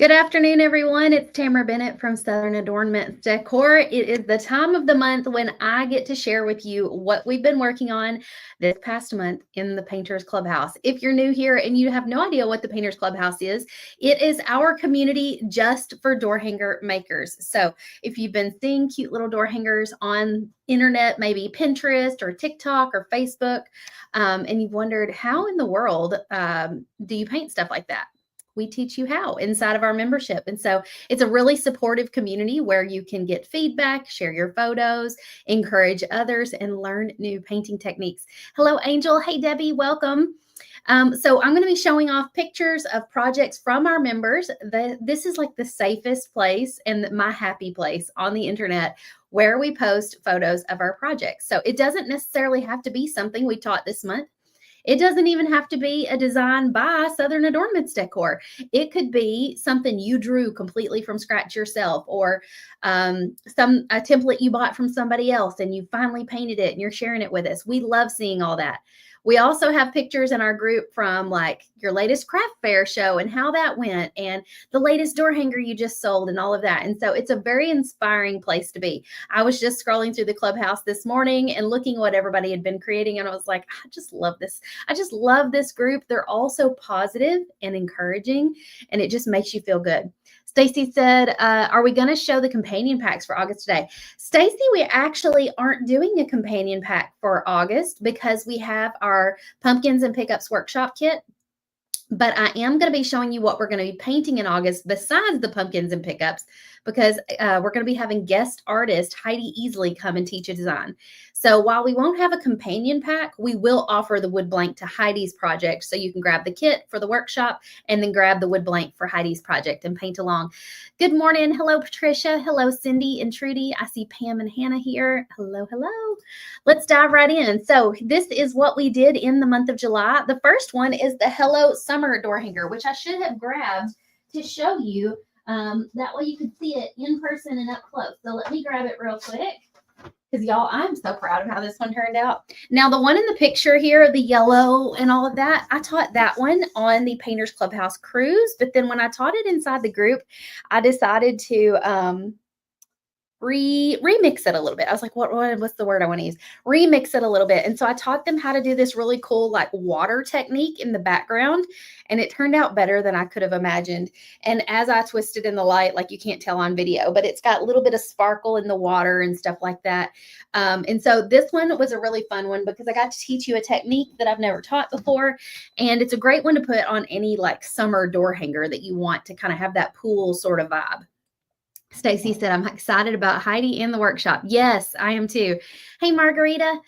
Good afternoon, everyone. It's Tamara Bennett from Southern Adornments Decor. It is the time of the month when I get to share with you what we've been working on this past month in the Painters Clubhouse. If you're new here and you have no idea what the Painters Clubhouse is, it is our community just for door hanger makers. So if you've been seeing cute little door hangers on internet, maybe Pinterest or TikTok or Facebook, and you've wondered how in the world do you paint stuff like that? We teach you how inside of our membership. And so it's a really supportive community where you can get feedback, share your photos, encourage others, and learn new painting techniques. Hello, Angel. Hey, Debbie, welcome. So I'm going to be showing off pictures of projects from our members. This is like the safest place and my happy place on the internet where we post photos of our projects. So it doesn't necessarily have to be something we taught this month. It doesn't even have to be a design by Southern Adornments Decor. It could be something you drew completely from scratch yourself, or a template you bought from somebody else and you finally painted it and you're sharing it with us. We love seeing all that. We also have pictures in our group from like your latest craft fair show and how that went, and the latest door hanger you just sold and all of that. And so it's a very inspiring place to be. I was just scrolling through the Clubhouse this morning and looking what everybody had been creating, and I was like, I just love this. I just love this group. They're all so positive and encouraging, and it just makes you feel good. Stacy said, are we going to show the companion packs for August today? Stacy, we actually aren't doing a companion pack for August because we have our pumpkins and pickups workshop kit. But I am going to be showing you what we're going to be painting in August besides the pumpkins and pickups, because we're going to be having guest artist Heidi Easley come and teach a design. So while we won't have a companion pack, we will offer the wood blank to Heidi's project. So you can grab the kit for the workshop and then grab the wood blank for Heidi's project and paint along. Good morning. Hello, Patricia. Hello, Cindy and Trudy. I see Pam and Hannah here. Hello, hello. Let's dive right in. So this is what we did in the month of July. The first one is the Hello Summer door hanger, which I should have grabbed to show you. That way you could see it in person and up close. So let me grab it real quick, because y'all, I'm so proud of how this one turned out. Now, the one in the picture here, the yellow and all of that, I taught that one on the Painters Clubhouse cruise. But then when I taught it inside the group, I decided to remix it a little bit. I was like, what's the word I want to use? Remix it a little bit. And so I taught them how to do this really cool like water technique in the background, and it turned out better than I could have imagined. And as I twisted in the light, like you can't tell on video, but it's got a little bit of sparkle in the water and stuff like that. And so this one was a really fun one because I got to teach you a technique that I've never taught before. And it's a great one to put on any like summer door hanger that you want to kind of have that pool sort of vibe. Stacy said, I'm excited about Heidi in the workshop. Yes, I am too. Hey, Margarita.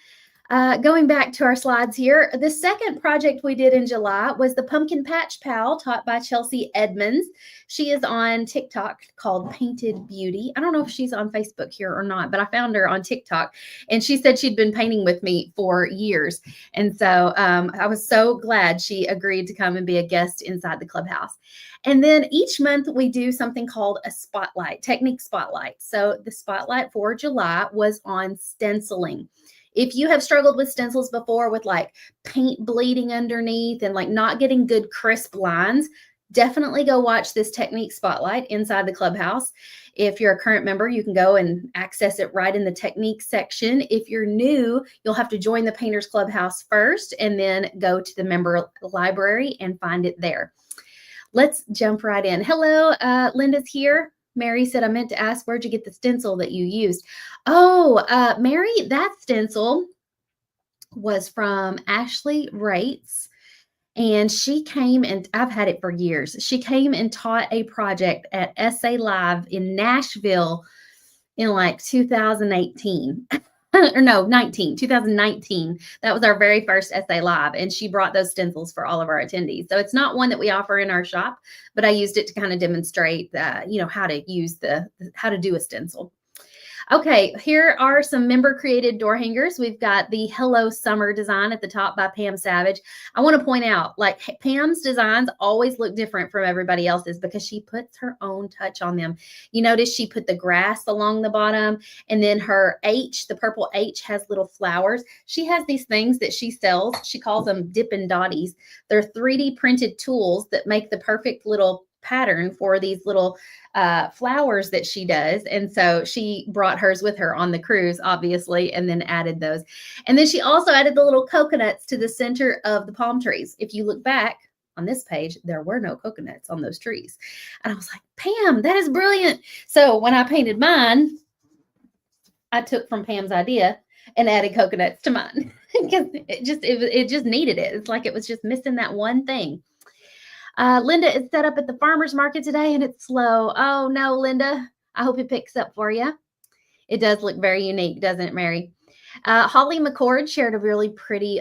Going back to our slides here, the second project we did in July was the Pumpkin Patch Pal, taught by Chelsea Edmonds. She is on TikTok called Painted Beauty. I don't know if she's on Facebook here or not, but I found her on TikTok, and she said she'd been painting with me for years. And so I was so glad she agreed to come and be a guest inside the Clubhouse. And then each month we do something called a spotlight, technique spotlight. So the spotlight for July was on stenciling. If you have struggled with stencils before with like paint bleeding underneath and like not getting good crisp lines, definitely go watch this technique spotlight inside the Clubhouse. If you're a current member, you can go and access it right in the technique section. If you're new, you'll have to join the Painters Clubhouse first and then go to the member library and find it there. Let's jump right in. Hello, Linda's here. Mary said, I meant to ask, where'd you get the stencil that you used? Oh, Mary, that stencil was from Ashley Rates. And she came, and I've had it for years. She came and taught a project at SA Live in Nashville in like 2018. Or no, 2019. That was our very first SA Live, and she brought those stencils for all of our attendees. So it's not one that we offer in our shop, but I used it to kind of demonstrate, how to use how to do a stencil. Okay, here are some member-created door hangers. We've got the Hello Summer design at the top by Pam Savage. I want to point out, like, Pam's designs always look different from everybody else's because she puts her own touch on them. You notice she put the grass along the bottom, and then her H, the purple H, has little flowers. She has these things that she sells. She calls them Dippin' Dotties. They're 3D printed tools that make the perfect little pattern for these little flowers that she does. And so she brought hers with her on the cruise, obviously, and then added those. And then she also added the little coconuts to the center of the palm trees. If you look back on this page, there were no coconuts on those trees. And I was like, Pam, that is brilliant. So when I painted mine, I took from Pam's idea and added coconuts to mine because it just needed it. It's like it was just missing that one thing. Linda is set up at the farmer's market today and it's slow. Oh no, Linda, I hope it picks up for you. It does look very unique, doesn't it, Mary? Holly McCord shared a really pretty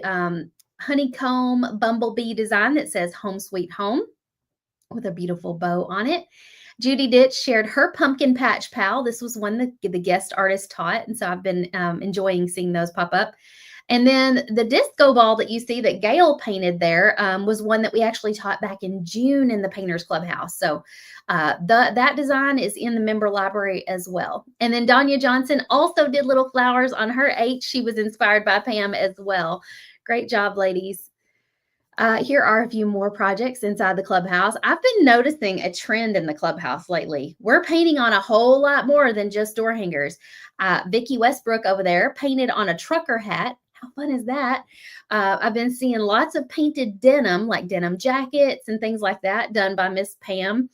honeycomb bumblebee design that says Home Sweet Home with a beautiful bow on it. Judy Ditch shared her pumpkin patch pal. This was one that the guest artist taught, and so I've been enjoying seeing those pop up. And then the disco ball that you see that Gail painted there was one that we actually taught back in June in the Painters Clubhouse. So that design is in the member library as well. And then Danya Johnson also did little flowers on her H. She was inspired by Pam as well. Great job, ladies. Here are a few more projects inside the Clubhouse. I've been noticing a trend in the Clubhouse lately. We're painting on a whole lot more than just door hangers. Vicki Westbrook over there painted on a trucker hat. How fun is that? I've been seeing lots of painted denim, like denim jackets and things like that, done by Miss Pam.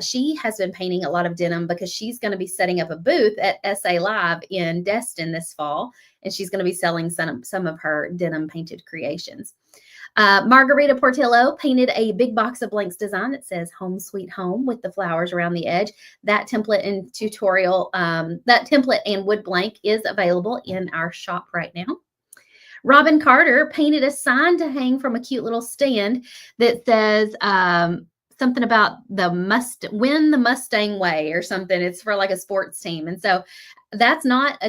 She has been painting a lot of denim because she's going to be setting up a booth at SA Live in Destin this fall, and she's going to be selling some of her denim painted creations. Margarita Portillo painted a big box of blanks design that says Home Sweet Home with the flowers around the edge. That template and tutorial, that template and wood blank is available in our shop right now. Robin Carter painted a sign to hang from a cute little stand that says something about win the Mustang way or something. It's for like a sports team. And so that's not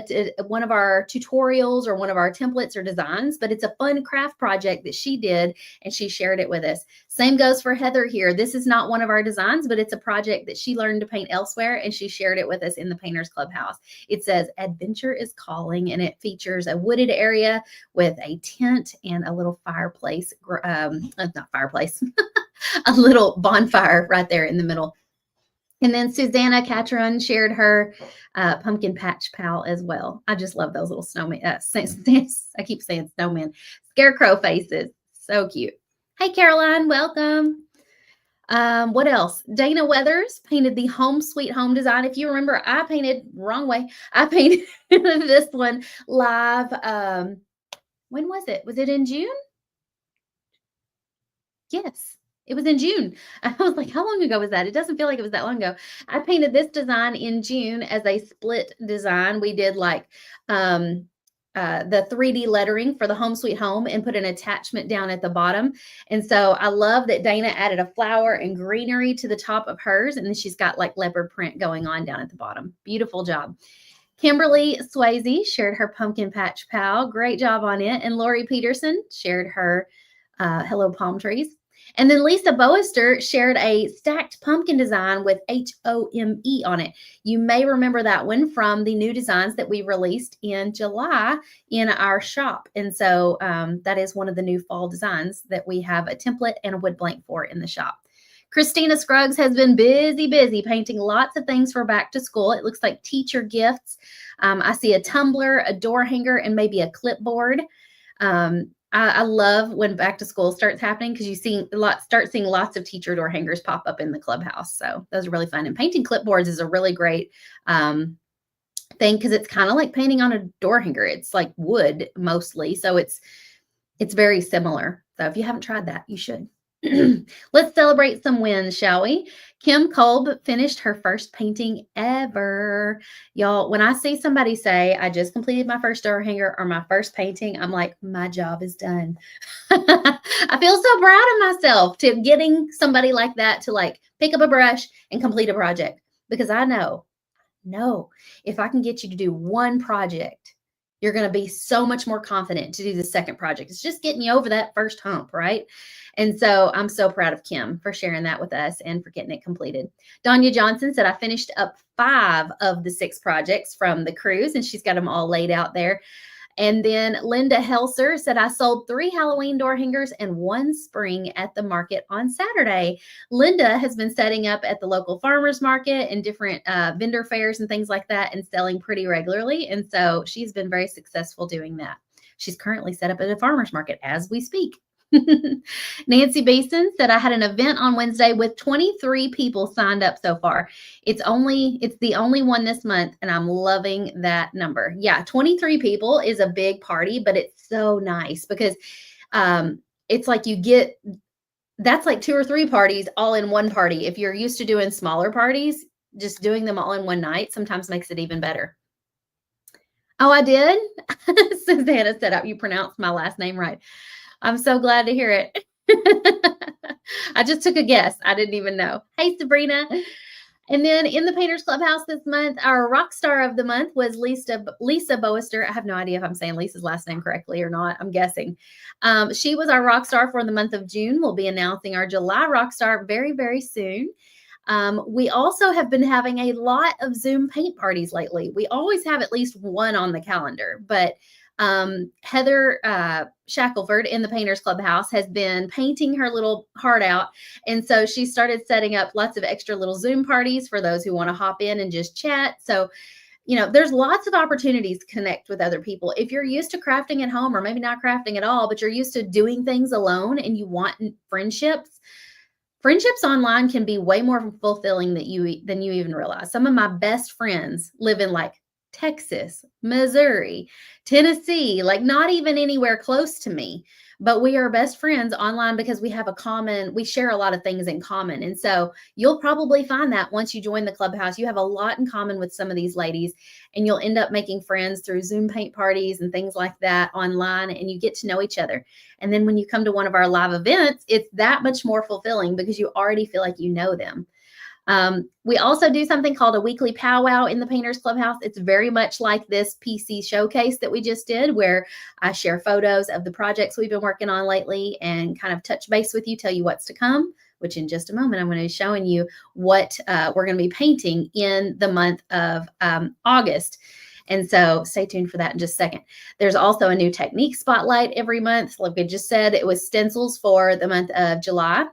one of our tutorials or one of our templates or designs, but it's a fun craft project that she did and she shared it with us. Same goes for Heather here. This is not one of our designs, but it's a project that she learned to paint elsewhere and she shared it with us in the Painters Clubhouse. It says Adventure is Calling, and it features a wooded area with a tent and a little fireplace, not fireplace, a little bonfire right there in the middle. And then Susanna Catron shared her pumpkin patch pal as well. I just love those little snowmen. I keep saying snowmen. Scarecrow faces. So cute. Hey, Caroline. Welcome. What else? Dana Weathers painted the Home Sweet Home design. If you remember, I painted wrong way. I painted this one live. When was it? Was it in June? Yes. It was in June. I was like, how long ago was that? It doesn't feel like it was that long ago. I painted this design in June as a split design. We did like the 3D lettering for the Home Sweet Home and put an attachment down at the bottom. And so I love that Dana added a flower and greenery to the top of hers. And then she's got like leopard print going on down at the bottom. Beautiful job. Kimberly Swayze shared her pumpkin patch pal. Great job on it. And Lori Peterson shared her Hello Palm Trees. And then Lisa Boester shared a stacked pumpkin design with HOME on it. You may remember that one from the new designs that we released in July in our shop. And so that is one of the new fall designs that we have a template and a wood blank for in the shop. Christina Scruggs has been busy painting lots of things for back to school. It looks like teacher gifts. I see a tumbler, a door hanger, and maybe a clipboard. I love when back to school starts happening because you start seeing lots of teacher door hangers pop up in the Clubhouse. So those are really fun. And painting clipboards is a really great thing because it's kind of like painting on a door hanger. It's like wood mostly. So it's very similar. So if you haven't tried that, you should. Let's celebrate some wins, shall we? Kim Kolb finished her first painting ever. Y'all, when I see somebody say, I just completed my first door hanger or my first painting, I'm like, my job is done. I feel so proud of myself to getting somebody like that to like pick up a brush and complete a project, because I know if I can get you to do one project, you're going to be so much more confident to do the second project. It's just getting you over that first hump, right? And so I'm so proud of Kim for sharing that with us and for getting it completed. Danya Johnson said, I finished up 5 of the 6 projects from the cruise, and she's got them all laid out there. And then Linda Helser said, I sold 3 Halloween door hangers and 1 spring at the market on Saturday. Linda has been setting up at the local farmers market and different vendor fairs and things like that and selling pretty regularly. And so she's been very successful doing that. She's currently set up at a farmers market as we speak. Nancy Basin said, I had an event on Wednesday with 23 people signed up so far. It's the only one this month, and I'm loving that number. Yeah, 23 people is a big party, but it's so nice because it's like that's like 2 or 3 parties all in one party. If you're used to doing smaller parties, just doing them all in one night sometimes makes it even better. Oh, I did? Susanna said, you pronounced my last name right. I'm so glad to hear it. I just took a guess. I didn't even know. Hey, Sabrina. And then in the Painters Clubhouse this month, our rock star of the month was Lisa Bowister. I have no idea if I'm saying Lisa's last name correctly or not. I'm guessing. She was our rock star for the month of June. We'll be announcing our July rock star very, very soon. We also have been having a lot of Zoom paint parties lately. We always have at least one on the calendar, but Heather Shackelford in the Painters Clubhouse has been painting her little heart out. And so she started setting up lots of extra little Zoom parties for those who want to hop in and just chat. So, there's lots of opportunities to connect with other people. If you're used to crafting at home, or maybe not crafting at all, but you're used to doing things alone and you want friendships online can be way more fulfilling than you even realize. Some of my best friends live in like Texas, Missouri, Tennessee, like not even anywhere close to me, but we are best friends online because we share a lot of things in common. And so you'll probably find that once you join the Clubhouse, you have a lot in common with some of these ladies, and you'll end up making friends through Zoom paint parties and things like that online, and you get to know each other. And then when you come to one of our live events, it's that much more fulfilling because you already feel like you know them. We also do something called a weekly powwow in the Painters Clubhouse. It's very much like this PC showcase that we just did, where I share photos of the projects we've been working on lately and kind of touch base with you, tell you what's to come, which in just a moment, I'm going to be showing you what we're going to be painting in the month of August. And so stay tuned for that in just a second. There's also a new technique spotlight every month. Like I just said, it was stencils for the month of July.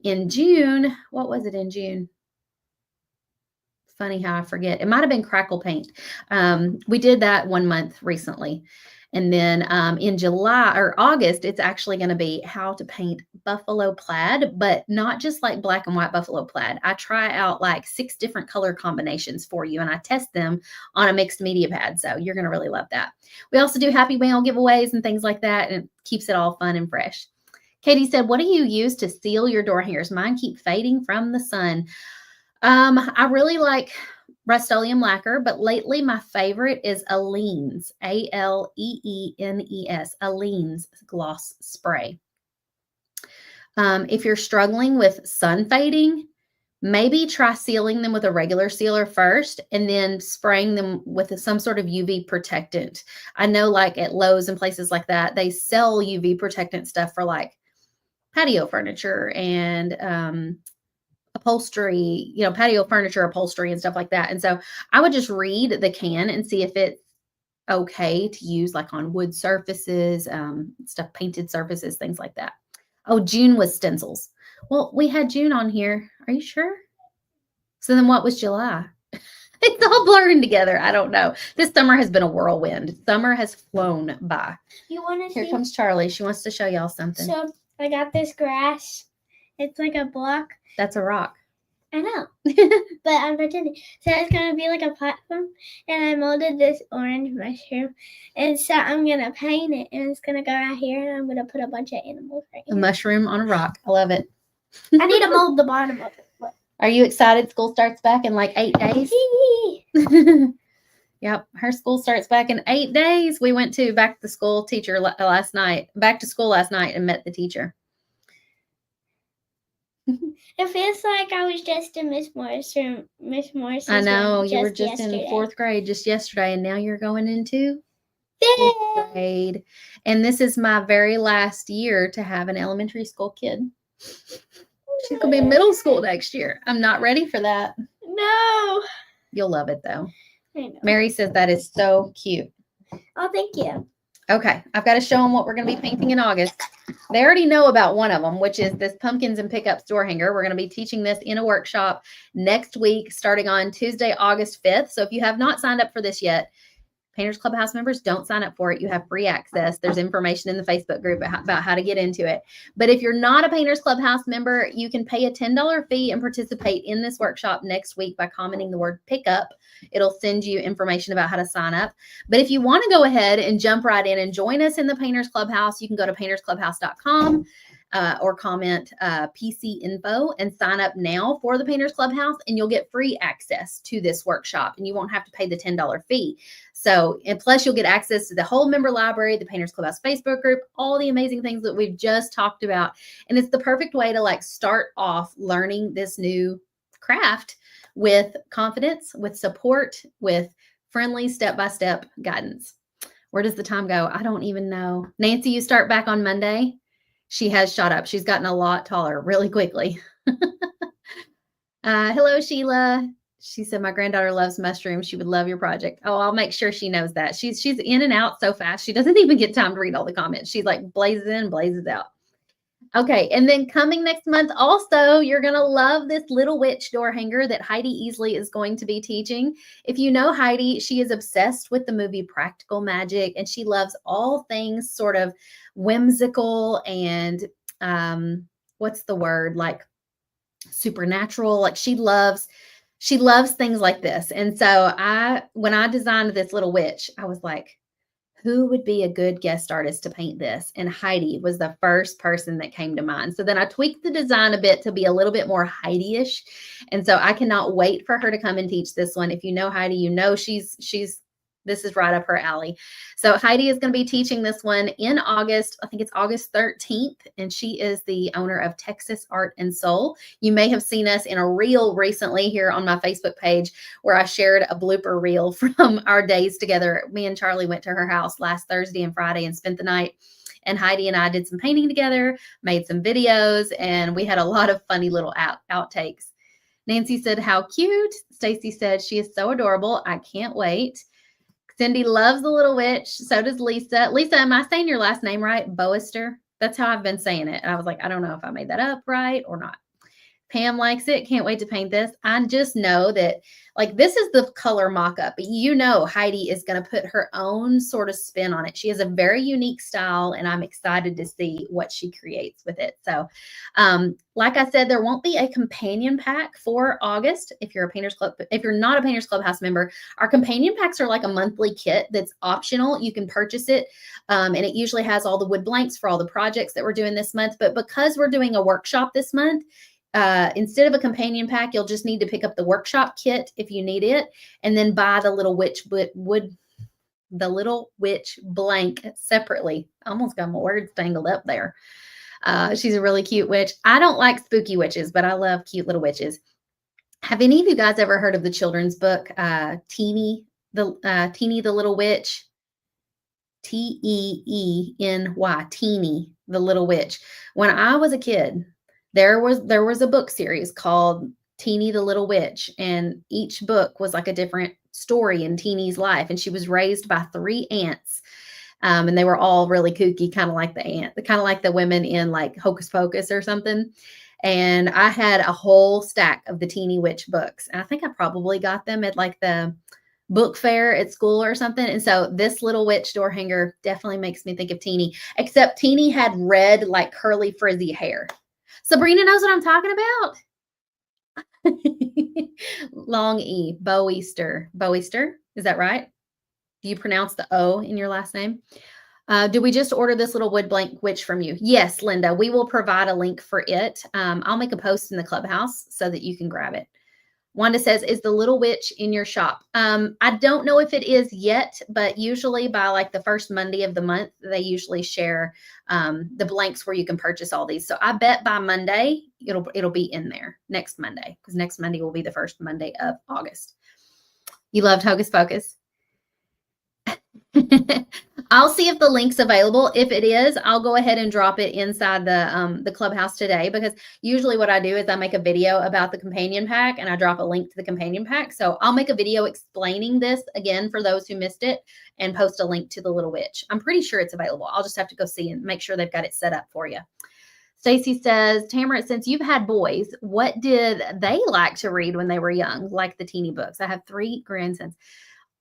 In June, what was it in June? Funny how I forget. It might have been crackle paint. We did that one month recently. And then in July or August, it's actually going to be how to paint buffalo plaid, but not just like black and white buffalo plaid. I try out like 6 different color combinations for you, and I test them on a mixed media pad. So you're going to really love that. We also do happy mail giveaways and things like that, and it keeps it all fun and fresh. Katie said, what do you use to seal your door hangers? Mine keep fading from the sun. I really like Rust-Oleum lacquer, but lately my favorite is Aleene's, Aleenes, Aleene's gloss spray. If you're struggling with sun fading, maybe try sealing them with a regular sealer first and then spraying them with some sort of UV protectant. I know like at Lowe's and places like that, they sell UV protectant stuff for like patio furniture and upholstery, patio furniture upholstery and stuff like that. And so I would just read the can and see if it's okay to use like on wood surfaces, stuff, painted surfaces, things like that. Oh, June was stencils. Well, we had June on here. Are you sure? So then what was July? It's all blurring together. I don't know. This summer has been a whirlwind. Summer has flown by. You want to see? Here comes Charlie. She wants to show y'all something. So I got this grass. It's like a block. That's a rock. I know. But I'm pretending. So it's going to be like a platform. And I molded this orange mushroom. And so I'm going to paint it. And it's going to go right here. And I'm going to put a bunch of animals right here. A mushroom on a rock. I love it. I need to mold the bottom of it. Look. Are you excited? School starts back in like 8 days. Yep. Her school starts back in 8 days. We went to back to school last night and met the teacher. It feels like I was just in Miss Morrison's I know. room You were just yesterday. in 4th grade just yesterday, and now you're going into 5th grade. And this is my very last year to have an elementary school kid. She's going to be in middle school next year. I'm not ready for that. No. You'll love it, though. I know. Mary says that is so cute. Oh, thank you. Okay, I've got to show them what we're going to be painting in August. They already know about one of them, which is this pumpkins and pickup store hanger. We're going to be teaching this in a workshop next week, starting on Tuesday, August 5th. So if you have not signed up for this yet, Painters Clubhouse members, don't sign up for it. You have free access. There's information in the Facebook group about how to get into it. But if you're not a Painters Clubhouse member, you can pay a $10 fee and participate in this workshop next week by commenting the word pickup. It'll send you information about how to sign up. But if you want to go ahead and jump right in and join us in the Painters Clubhouse, you can go to paintersclubhouse.com. Or comment PC info and sign up now for the Painters Clubhouse, and you'll get free access to this workshop, and you won't have to pay the $10 fee. So, and plus you'll get access to the whole member library, the Painters Clubhouse Facebook group, all the amazing things that we've just talked about. And it's the perfect way to like start off learning this new craft with confidence, with support, with friendly step-by-step guidance. Where does the time go? I don't even know. Nancy, you start back on Monday. She has shot up. She's gotten a lot taller really quickly. Hello, Sheila. She said, my granddaughter loves mushrooms. She would love your project. Oh, I'll make sure she knows that. She's in and out so fast. She doesn't even get time to read all the comments. She's like blazes in, blazes out. Okay, and then coming next month also, you're going to love this little witch door hanger that Heidi Easley is going to be teaching. If you know Heidi, she is obsessed with the movie Practical Magic, and she loves all things sort of whimsical and what's the word, like supernatural. Like she loves things like this. And so when I designed this little witch, I was like, who would be a good guest artist to paint this? And Heidi was the first person that came to mind. So then I tweaked the design a bit to be a little bit more Heidi-ish. And so I cannot wait for her to come and teach this one. If you know Heidi, you know this is right up her alley. So Heidi is going to be teaching this one in August. I think it's August 13th. And she is the owner of Texas Art and Soul. You may have seen us in a reel recently here on my Facebook page where I shared a blooper reel from our days together. Me and Charlie went to her house last Thursday and Friday and spent the night. And Heidi and I did some painting together, made some videos, and we had a lot of funny little outtakes. Nancy said, how cute. Stacy said, she is so adorable. I can't wait. Cindy loves the little witch. So does Lisa. Lisa, am I saying your last name right? Boister? That's how I've been saying it. And I was like, I don't know if I made that up right or not. Pam likes it. Can't wait to paint this. I just know that like this is the color mock-up. You know Heidi is going to put her own sort of spin on it. She has a very unique style, and I'm excited to see what she creates with it. So like I said, there won't be a companion pack for August if you're not a Painters Clubhouse member. Our companion packs are like a monthly kit that's optional. You can purchase it, and it usually has all the wood blanks for all the projects that we're doing this month. But because we're doing a workshop this month, instead of a companion pack, you'll just need to pick up the workshop kit if you need it, and then buy the little witch blank separately. I almost got my words tangled up there. She's a really cute witch. I don't like spooky witches, but I love cute little witches. Have any of you guys ever heard of the children's book, Teeny the Little Witch? Teeny, Teeny the Little Witch. When I was a kid, there was a book series called Teeny the Little Witch, and each book was like a different story in Teeny's life, and she was raised by 3 aunts, and they were all really kooky, kind of like the women in like Hocus Pocus or something. And I had a whole stack of the Teeny Witch books, and I think I probably got them at like the book fair at school or something. And so this little witch door hanger definitely makes me think of Teeny, except Teeny had red, like curly, frizzy hair. Sabrina knows what I'm talking about. Long E, Boister. Boister, is that right? Do you pronounce the O in your last name? Did we just order this little wood blank witch from you? Yes, Linda, we will provide a link for it. I'll make a post in the Clubhouse so that you can grab it. Wanda says, is the little witch in your shop? I don't know if it is yet, but usually by like the first Monday of the month, they usually share the blanks where you can purchase all these. So I bet by Monday, it'll be in there next Monday, because next Monday will be the first Monday of August. You loved Hocus Pocus? I'll see if the link's available. If it is, I'll go ahead and drop it inside the Clubhouse today, because usually what I do is I make a video about the companion pack and I drop a link to the companion pack. So I'll make a video explaining this again for those who missed it and post a link to the Little Witch. I'm pretty sure it's available. I'll just have to go see and make sure they've got it set up for you. Stacy says, Tamara, since you've had boys, what did they like to read when they were young, like the teeny books? I have 3 grandsons.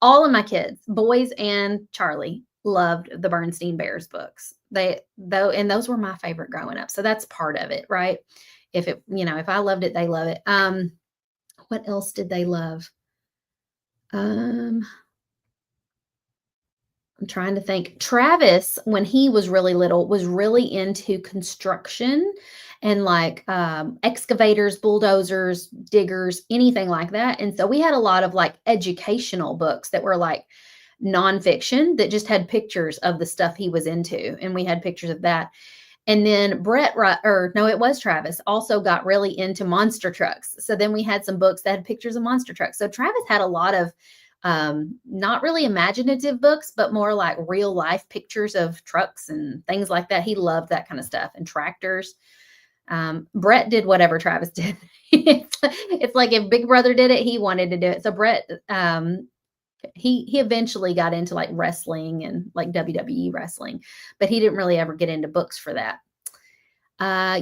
All of my kids, boys and Charlie, loved the Bernstein Bears books. And those were my favorite growing up. So that's part of it, right? If I loved it, they love it. What else did they love? I'm trying to think. Travis, when he was really little, was really into construction and like excavators, bulldozers, diggers, anything like that. And so we had a lot of like educational books that were like nonfiction that just had pictures of the stuff he was into. And we had pictures of that. And then it was Travis, also got really into monster trucks. So then we had some books that had pictures of monster trucks. So Travis had a lot of not really imaginative books, but more like real life pictures of trucks and things like that. He loved that kind of stuff, and tractors. Brett did whatever Travis did. It's like if Big Brother did it, he wanted to do it. So Brett, he eventually got into like wrestling and like WWE wrestling, but he didn't really ever get into books for that.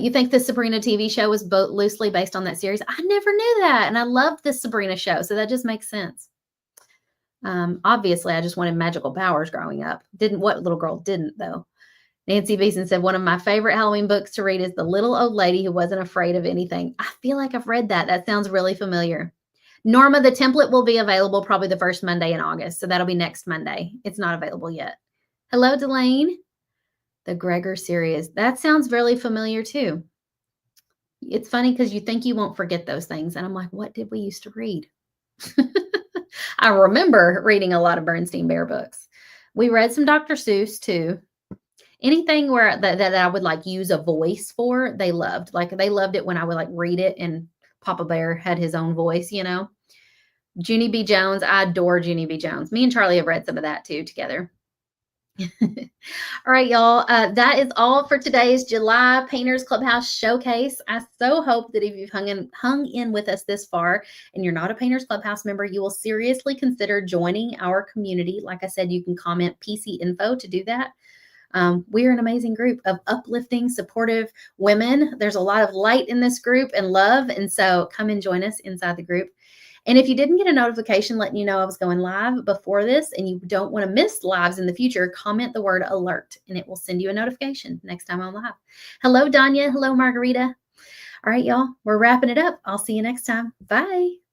You think the Sabrina TV show was loosely based on that series? I never knew that. And I loved the Sabrina show. So that just makes sense. Obviously, I just wanted magical powers growing up. What little girl didn't, though? Nancy Beeson said, one of my favorite Halloween books to read is The Little Old Lady Who Wasn't Afraid of Anything. I feel like I've read that. That sounds really familiar. Norma, the template will be available probably the first Monday in August. So that'll be next Monday. It's not available yet. Hello, Delane. The Gregor series. That sounds really familiar too. It's funny because you think you won't forget those things. And I'm like, what did we used to read? I remember reading a lot of Bernstein Bear books. We read some Dr. Seuss too. Anything where that I would like use a voice for, they loved. Like they loved it when I would like read it and Papa Bear had his own voice, Junie B. Jones. I adore Junie B. Jones. Me and Charlie have read some of that too together. All right, y'all. That is all for today's July Painters Clubhouse Showcase. I so hope that if you've hung in with us this far and you're not a Painters Clubhouse member, you will seriously consider joining our community. Like I said, you can comment PC info to do that. We're an amazing group of uplifting, supportive women. There's a lot of light in this group and love. And so come and join us inside the group. And if you didn't get a notification letting you know I was going live before this and you don't want to miss lives in the future, comment the word alert and it will send you a notification next time I'm live. Hello, Danya. Hello, Margarita. All right, y'all. We're wrapping it up. I'll see you next time. Bye.